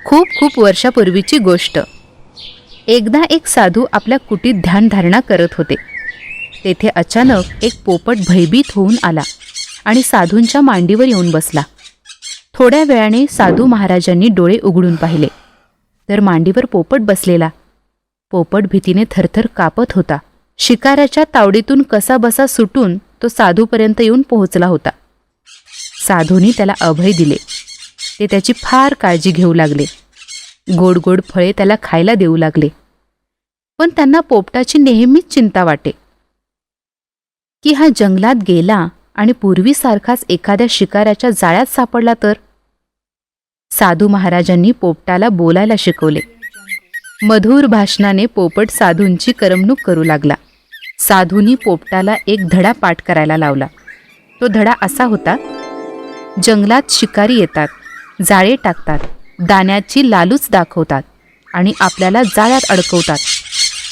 खूप खूप वर्षापूर्वीची गोष्ट. एकदा एक साधू आपल्या कुटीत ध्यानधारणा करत होते. तेथे अचानक एक पोपट भयभीत होऊन आला आणि साधूंच्या मांडीवर येऊन बसला. थोड्या वेळाने साधू महाराजांनी डोळे उघडून पाहिले तर मांडीवर पोपट बसलेला. पोपट भीतीने थरथर कापत होता. शिकाऱ्याच्या तावडीतून कसाबसा सुटून तो साधूपर्यंत येऊन पोहोचला होता. साधूंनी त्याला अभय दिले. ते त्याची फार काळजी घेऊ लागले. गोड गोड फळे त्याला खायला देऊ लागले. पण त्यांना पोपटाची नेहमीच चिंता वाटे की हा जंगलात गेला आणि पूर्वीसारखाच एखाद्या शिकाऱ्याच्या जाळ्यात सापडला तर. साधू महाराजांनी पोपटाला बोलायला शिकवले. मधुर भाषणाने पोपट साधूंची करमणूक करू लागला. साधूंनी पोपटाला एक धडा पाठ करायला लावला. तो धडा असा होता: जंगलात शिकारी येतात, जाळे टाकतात, दाण्याची लालूच दाखवतात आणि आपल्याला जाळ्यात अडकवतात.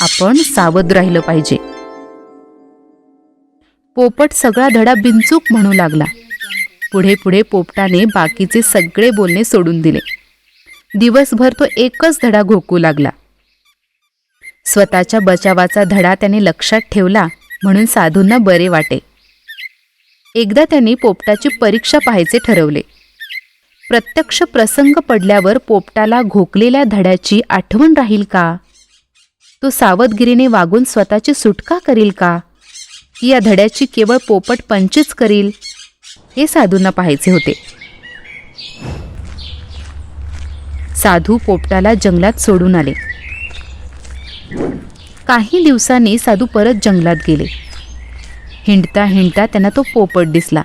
आपण सावध राहिलं पाहिजे. पोपट सगळा धडा बिनचूक म्हणू लागला. पुढे पुढे पोपटाने बाकीचे सगळे बोलणे सोडून दिले. दिवसभर तो एकच धडा घोकू लागला. स्वतःच्या बचावाचा धडा त्याने लक्षात ठेवला म्हणून साधूंना बरे वाटे. एकदा त्यांनी पोपटाची परीक्षा पाहायचे ठरवले. प्रत्यक्ष प्रसंग पडल्यावर पोपटाला घोकलेल्या धड्याची आठवण राहील का? तो सावधगिरीने वागून स्वतःची सुटका करील का? की या धड्याची केवळ पोपट पंचीच करील? हे साधूंना पाहायचे होते. साधू पोपटाला जंगलात सोडून आले. काही दिवसांनी साधू परत जंगलात गेले. हिंडता हिंडता त्यांना तो पोपट दिसला.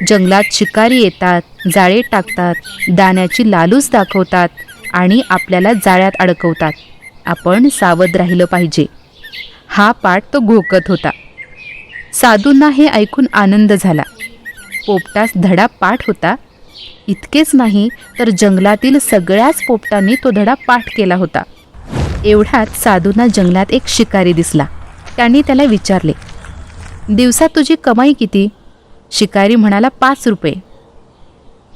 जंगलात शिकारी येतात, जाळे टाकतात, दाण्याची लालूच दाखवतात आणि आपल्याला जाळ्यात अडकवतात. आपण सावध राहिलं पाहिजे. हा पाठ तो घोकत होता. साधूंना हे ऐकून आनंद झाला. पोपटास धडा पाठ होता. इतकेच नाही तर जंगलातील सगळ्याच पोपटांनी तो धडा पाठ केला होता. एवढ्यात साधूंना जंगलात एक शिकारी दिसला. त्यांनी त्याला विचारले, दिवसात तुझी कमाई किती? शिकारी म्हणाला, 5 रुपये.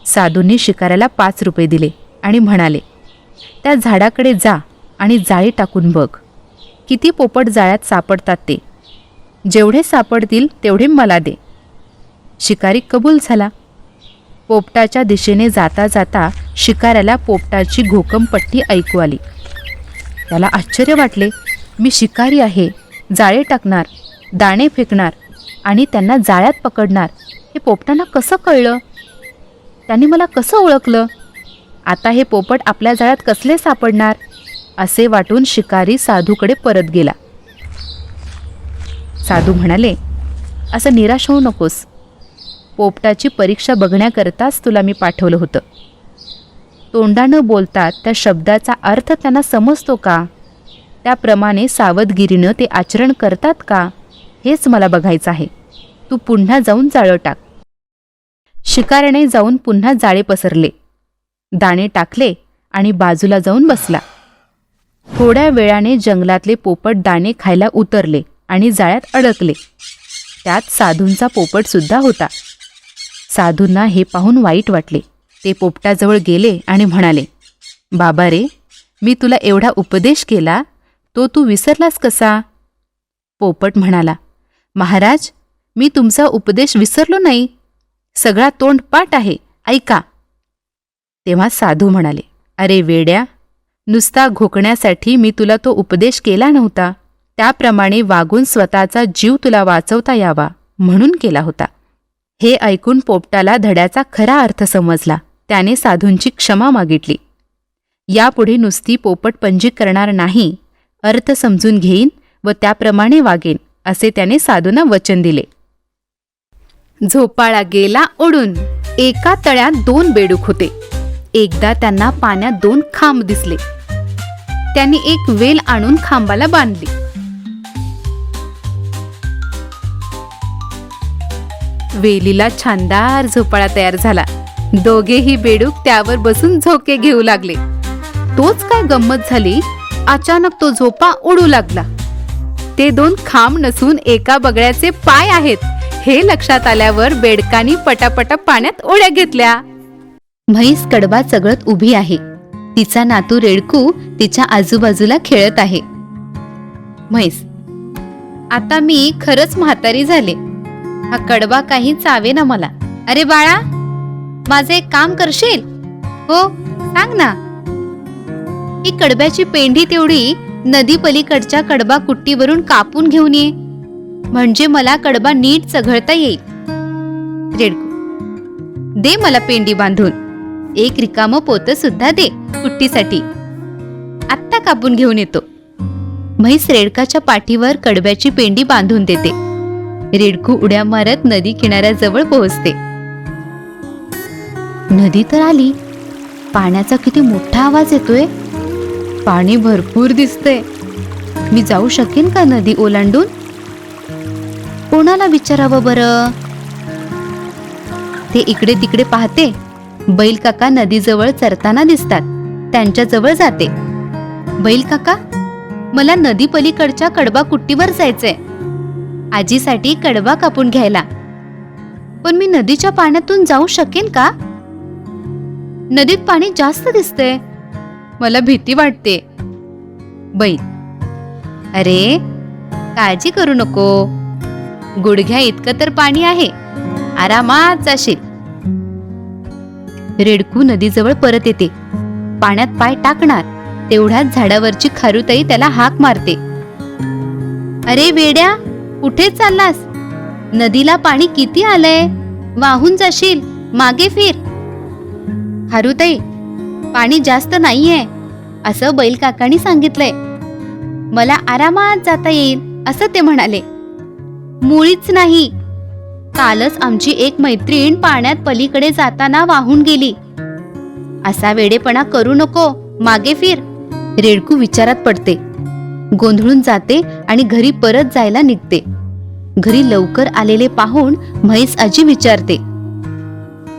साधूंनी शिकाऱ्याला 5 रुपये दिले आणि म्हणाले, त्या झाडाकडे जा आणि जाळी टाकून बघ. किती पोपट जाळ्यात सापडतात ते. जेवढे सापडतील तेवढे मला दे. शिकारी कबूल झाला. पोपटाच्या दिशेने जाता जाता शिकाऱ्याला पोपटाची घोकमपट्टी ऐकू आली. त्याला आश्चर्य वाटले. मी शिकारी आहे, जाळे टाकणार, दाणे फेकणार आणि त्यांना जाळ्यात पकडणार. हे पोपटांना कसं कळलं? त्यांनी मला कसं ओळखलं? आता हे पोपट आपल्या जाळ्यात कसले सापडणार? असे वाटून शिकारी साधूकडे परत गेला. साधू म्हणाले, असं निराश होऊ नकोस. पोपटाची परीक्षा बघण्याकरताच तुला मी पाठवलं होतं. तोंडानं बोलतात त्या शब्दाचा अर्थ त्यांना समजतो का? त्याप्रमाणे सावधगिरीनं ते आचरण करतात का? हेच मला बघायचं आहे. तू पुन्हा जाऊन जाळं टाक. शिकाऱ्याने जाऊन पुन्हा जाळे पसरले, दाणे टाकले आणि बाजूला जाऊन बसला. थोड्या वेळाने जंगलातले पोपट दाणे खायला उतरले आणि जाळ्यात अडकले. त्यात साधूंचा पोपट सुद्धा होता. साधूंना हे पाहून वाईट वाटले. ते पोपटाजवळ गेले आणि म्हणाले, बाबा रे, मी तुला एवढा उपदेश केला, तो तू विसरलास कसा? पोपट म्हणाला, महाराज, मी तुमचा उपदेश विसरलो नाही. सगळा तोंडपाठ आहे, ऐका. तेव्हा साधू म्हणाले, अरे वेड्या, नुसता घोकण्यासाठी मी तुला तो उपदेश केला नव्हता. त्याप्रमाणे वागून स्वतःचा जीव तुला वाचवता यावा म्हणून केला होता. हे ऐकून पोपटाला धड्याचा खरा अर्थ समजला. त्याने साधूंची क्षमा मागितली. यापुढे नुसती पोपटपंजी करणार नाही, अर्थ समजून घेईन व त्याप्रमाणे वागेन, असे त्याने साधूंना वचन दिले. झोपाळा गेला उडून. एका तळ्यात 2 बेडूक होते. एकदा त्यांना पाण्यात 2 खांब दिसले. त्यांनी एक वेल आणून खांबाला बांधली. वेलीला छानदार झोपाळा तयार झाला. दोघेही बेडूक त्यावर बसून झोके घेऊ लागले. तोच काय गंमत झाली, अचानक तो झोपा उडू लागला. ते 2 खांब नसून एका बगळ्याचे पाय आहेत हे लक्षात आल्यावर बेडकांनी पटापटा पाण्यात उड्या घेतल्या. म्हैस कडबा चगळत उभी आहे. तिचा नातू रेडकू तिच्या आजूबाजूला खेळत आहे. म्हैस, आता मी खरंच म्हातारी झाले. हा कडबा काही चावे ना मला. अरे बाळा, माझं एक काम करशील? हो, सांग ना. ही कडब्याची पेंढी तेवढी नदी पलीकडच्या कडबा कुट्टीवरून कापून घेऊन ये, म्हणजे मला कडबा नीट चघळता येईल. रेडकू, दे मला पेंडी बांधून. एक रिकामं पोतं सुद्धा दे कुट्टीसाठी. आत्ता कापून घेऊन येतो. म्हैस रेडकाच्या पाठीवर कडब्याची पेंडी बांधून देते. रेडकू उड्या मारत नदी किनाऱ्याजवळ पोहोचते. नदी तर आली. पाण्याचा किती मोठा आवाज येतोय. पाणी भरपूर दिसतंय. मी जाऊ शकेन का नदी ओलांडून? कोणाला विचारावं बरं? ते इकडे तिकडे पाहते. बैल काका नदीजवळ चरताना दिसतात. त्यांच्याजवळ जाते. बैल काका, मला नदी पलीकडच्या कडबा कुट्टीवर जायचंय, आजीसाठी कडबा कापून घ्यायला. पण मी नदीच्या पाण्यातून जाऊ शकेन का? नदीत पाणी जास्त दिसतंय, मला भीती वाटते. बैल, अरे काळजी करू नको, गुडघ्या इतकं तर पाणी आहे, आरामात जाशील. रेडकू नदीजवळ परत येते. पाण्यात पाय टाकणार तेवढ्याच झाडावरची खारुताई त्याला हाक मारते. अरे वेड्या, कुठे चाललास? नदीला पाणी किती आलंय, वाहून जाशील, मागे फिर. खारुताई, पाणी जास्त नाहीये असं बैल काकांनी सांगितलंय, मला आरामात जाता येईल असं ते म्हणाले. मुळीच नाही, कालच आमची एक मैत्रीण पाण्यात पलीकडे जाताना वाहून गेली. असा वेडेपणा करू नको, मागे फिर. रेडकू विचारात पडते, गोंधळून जाते आणि घरी परत जायला निघते. घरी लवकर आलेले पाहून म्हैस आजी विचारते,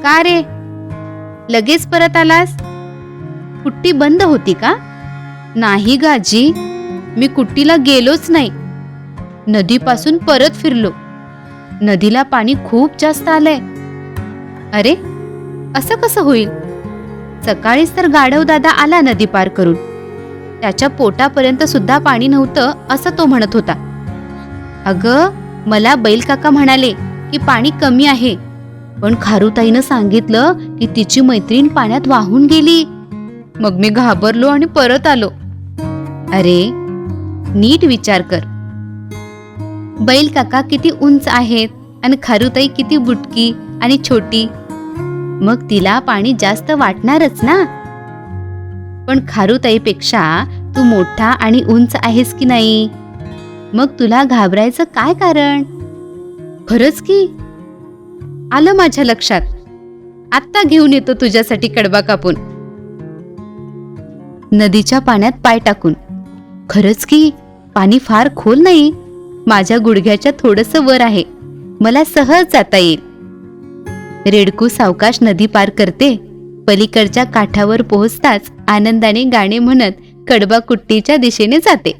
का रे, लगेच परत आलास? कुट्टी बंद होती का? नाही ग आजी, मी कुट्टीला गेलोच नाही, नदीपासून परत फिरलो. नदीला पाणी खूप जास्त आलंय. अरे, असं कसं होईल? सकाळीच तर गाढव दादा आला नदी पार करून, त्याच्या पोटापर्यंत सुद्धा पाणी नव्हतं असं तो म्हणत होता. अगं, मला बैल काका म्हणाले की पाणी कमी आहे, पण खारुताईनं सांगितलं की तिची मैत्रीण पाण्यात वाहून गेली. मग मी घाबरलो आणि परत आलो. अरे, नीट विचार कर, बैल काका किती उंच आहेत आणि खारुताई किती बुटकी आणि छोटी, मग तिला पाणी जास्त वाटणारच ना. पण खारुताईपेक्षा तू मोठा आणि उंच आहेस की नाही, मग तुला घाबरायचं काय कारण? खरंच की, आलं माझ्या लक्षात. आत्ता घेऊन येतो तुझ्यासाठी कडबा कापून. नदीच्या पाण्यात पाय टाकून, खरंच की पाणी फार खोल नाही, माझ्या गुडघ्याच्या थोडंसं वर आहे, मला सहज जाता येईल. रेडकू सावकाश नदी पार करते. पलीकडच्या काठावर पोहोचताच आनंदाने गाणे म्हणत कडबा कुट्टीच्या दिशेने जाते.